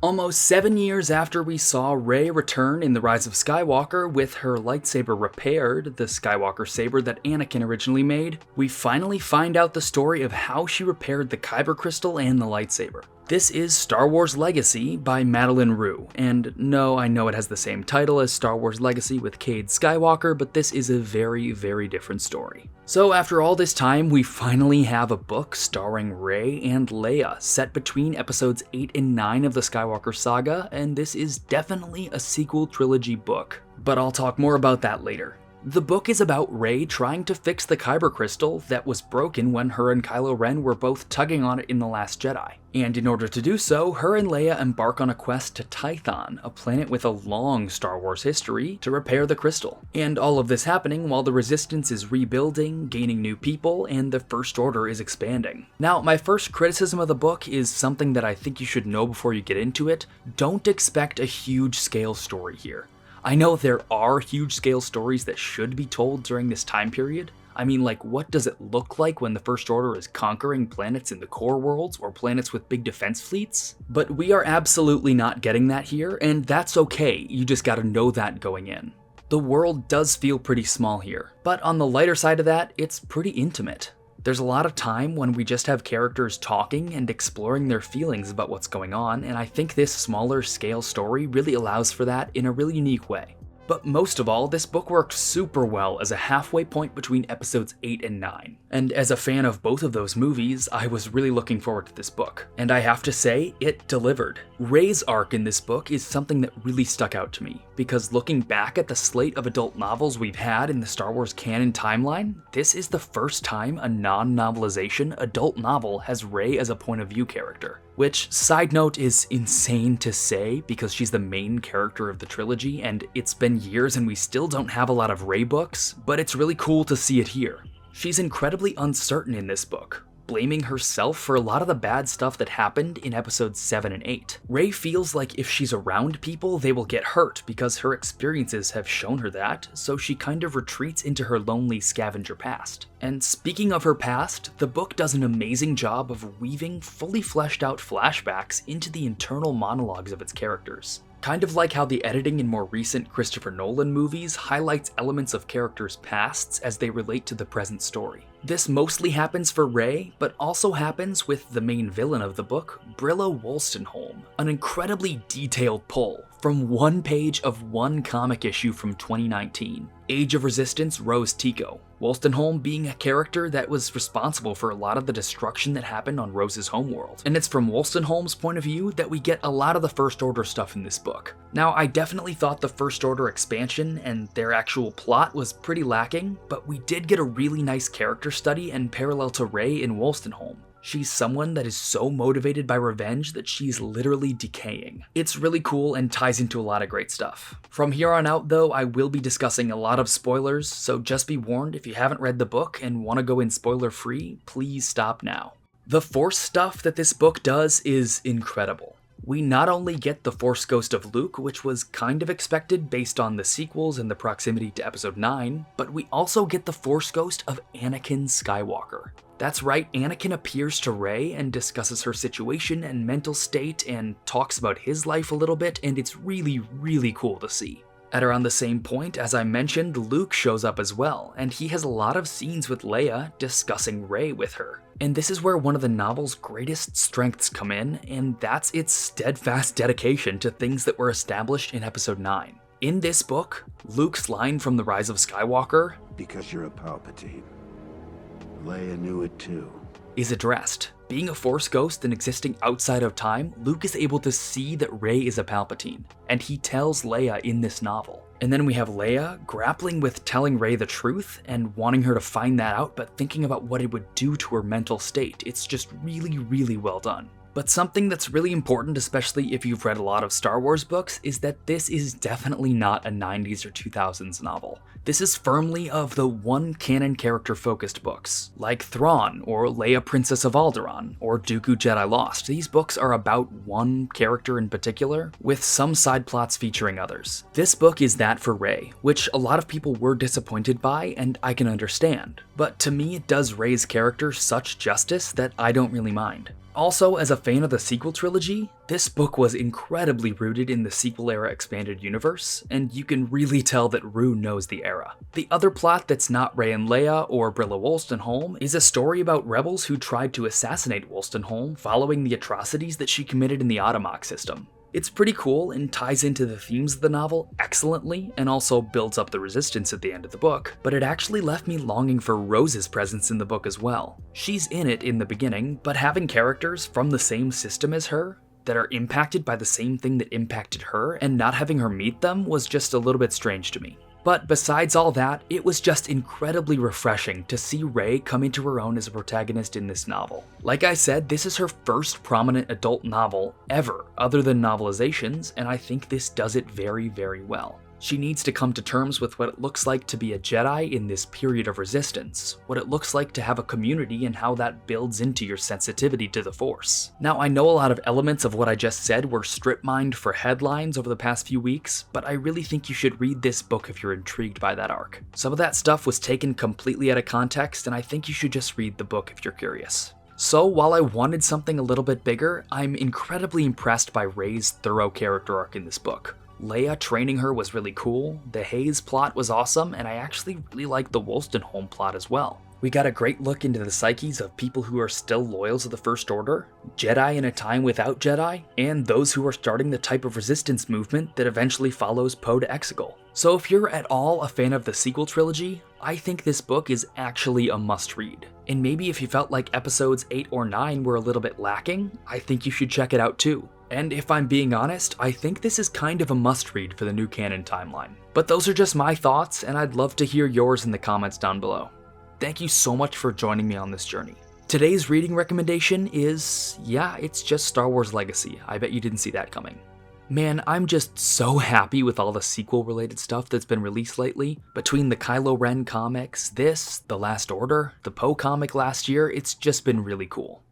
Almost 7 years after we saw Rey return in The Rise of Skywalker with her lightsaber repaired, the Skywalker saber that Anakin originally made, we finally find out the story of how she repaired the Kyber crystal and the lightsaber. This is Star Wars Legacy by Madeline Rue, and no, I know it has the same title as Star Wars Legacy with Cade Skywalker, but this is a very, very different story. So after all this time, we finally have a book starring Rey and Leia, set between episodes 8 and 9 of the Skywalker saga, and this is definitely a sequel trilogy book. But I'll talk more about that later. The book is about Rey trying to fix the Kyber crystal that was broken when her and Kylo Ren were both tugging on it in The Last Jedi. And in order to do so, her and Leia embark on a quest to Tython, a planet with a long Star Wars history, to repair the crystal. And all of this happening while the Resistance is rebuilding, gaining new people, and the First Order is expanding. Now, my first criticism of the book is something that I think you should know before you get into it. Don't expect a huge scale story here. I know there are huge scale stories that should be told during this time period. I mean, like, what does it look like when the First Order is conquering planets in the core worlds or planets with big defense fleets? But we are absolutely not getting that here, and that's okay, you just gotta know that going in. The world does feel pretty small here, but on the lighter side of that, it's pretty intimate. There's a lot of time when we just have characters talking and exploring their feelings about what's going on, and I think this smaller scale story really allows for that in a really unique way. But most of all, this book works super well as a halfway point between episodes 8 and 9. And as a fan of both of those movies, I was really looking forward to this book. And I have to say, it delivered. Rey's arc in this book is something that really stuck out to me, because looking back at the slate of adult novels we've had in the Star Wars canon timeline, this is the first time a non-novelization adult novel has Rey as a point of view character. Which, side note, is insane to say because she's the main character of the trilogy and it's been years and we still don't have a lot of Rey books, but it's really cool to see it here. She's incredibly uncertain in this book, blaming herself for a lot of the bad stuff that happened in episodes 7 and 8. Rey feels like if she's around people, they will get hurt because her experiences have shown her that, so she kind of retreats into her lonely scavenger past. And speaking of her past, the book does an amazing job of weaving fully fleshed out flashbacks into the internal monologues of its characters. Kind of like how the editing in more recent Christopher Nolan movies highlights elements of characters' pasts as they relate to the present story. This mostly happens for Rey, but also happens with the main villain of the book, Brillo Wolstenholme, an incredibly detailed pull from one page of one comic issue from 2019, Age of Resistance Rose Tico, Wolstenholme being a character that was responsible for a lot of the destruction that happened on Rose's homeworld. And it's from Wolstenholme's point of view that we get a lot of the First Order stuff in this book. Now, I definitely thought the First Order expansion and their actual plot was pretty lacking, but we did get a really nice character study and parallel to Rey in Wolstenholme. She's someone that is so motivated by revenge that she's literally decaying. It's really cool and ties into a lot of great stuff. From here on out though, I will be discussing a lot of spoilers, so just be warned if you haven't read the book and want to go in spoiler free, please stop now. The Force stuff that this book does is incredible. We not only get the Force Ghost of Luke, which was kind of expected based on the sequels and the proximity to Episode 9, but we also get the Force Ghost of Anakin Skywalker. That's right, Anakin appears to Rey and discusses her situation and mental state and talks about his life a little bit, and it's really, really cool to see. At around the same point, as I mentioned, Luke shows up as well, and he has a lot of scenes with Leia discussing Rey with her. And this is where one of the novel's greatest strengths come in, and that's its steadfast dedication to things that were established in Episode 9. In this book, Luke's line from The Rise of Skywalker, "Because you're a Palpatine. Leia knew it too," is addressed. Being a Force ghost and existing outside of time, Luke is able to see that Rey is a Palpatine, and he tells Leia in this novel. And then we have Leia grappling with telling Rey the truth and wanting her to find that out, but thinking about what it would do to her mental state. It's just really, really well done. But something that's really important, especially if you've read a lot of Star Wars books, is that this is definitely not a 90s or 2000s novel. This is firmly of the one canon character focused books, like Thrawn, or Leia Princess of Alderaan, or Dooku Jedi Lost. These books are about one character in particular, with some side plots featuring others. This book is that for Rey, which a lot of people were disappointed by, and I can understand. But to me it does Rey's character such justice that I don't really mind. Also, as a fan of the sequel trilogy, this book was incredibly rooted in the sequel era expanded universe, and you can really tell that Rue knows the era. The other plot that's not Rey and Leia or Brilla Wolstenholme is a story about rebels who tried to assassinate Wolstenholme following the atrocities that she committed in the Automac system. It's pretty cool and ties into the themes of the novel excellently and also builds up the resistance at the end of the book, but it actually left me longing for Rose's presence in the book as well. She's in it in the beginning, but having characters from the same system as her that are impacted by the same thing that impacted her and not having her meet them was just a little bit strange to me. But besides all that, it was just incredibly refreshing to see Rey come into her own as a protagonist in this novel. Like I said, this is her first prominent adult novel ever, other than novelizations, and I think this does it very, very well. She needs to come to terms with what it looks like to be a Jedi in this period of resistance, what it looks like to have a community and how that builds into your sensitivity to the Force. Now, I know a lot of elements of what I just said were strip-mined for headlines over the past few weeks, but I really think you should read this book if you're intrigued by that arc. Some of that stuff was taken completely out of context, and I think you should just read the book if you're curious. So, while I wanted something a little bit bigger, I'm incredibly impressed by Rey's thorough character arc in this book. Leia training her was really cool, the Hayes plot was awesome, and I actually really liked the Wolstenholme plot as well. We got a great look into the psyches of people who are still loyal to the First Order, Jedi in a time without Jedi, and those who are starting the type of resistance movement that eventually follows Poe to Exegol. So if you're at all a fan of the sequel trilogy, I think this book is actually a must-read. And maybe if you felt like episodes 8 or 9 were a little bit lacking, I think you should check it out too. And if I'm being honest, I think this is kind of a must-read for the new canon timeline. But those are just my thoughts, and I'd love to hear yours in the comments down below. Thank you so much for joining me on this journey. Today's reading recommendation is, it's just Star Wars Legacy. I bet you didn't see that coming. Man, I'm just so happy with all the sequel-related stuff that's been released lately. Between the Kylo Ren comics, this, The Last Order, the Poe comic last year, it's just been really cool.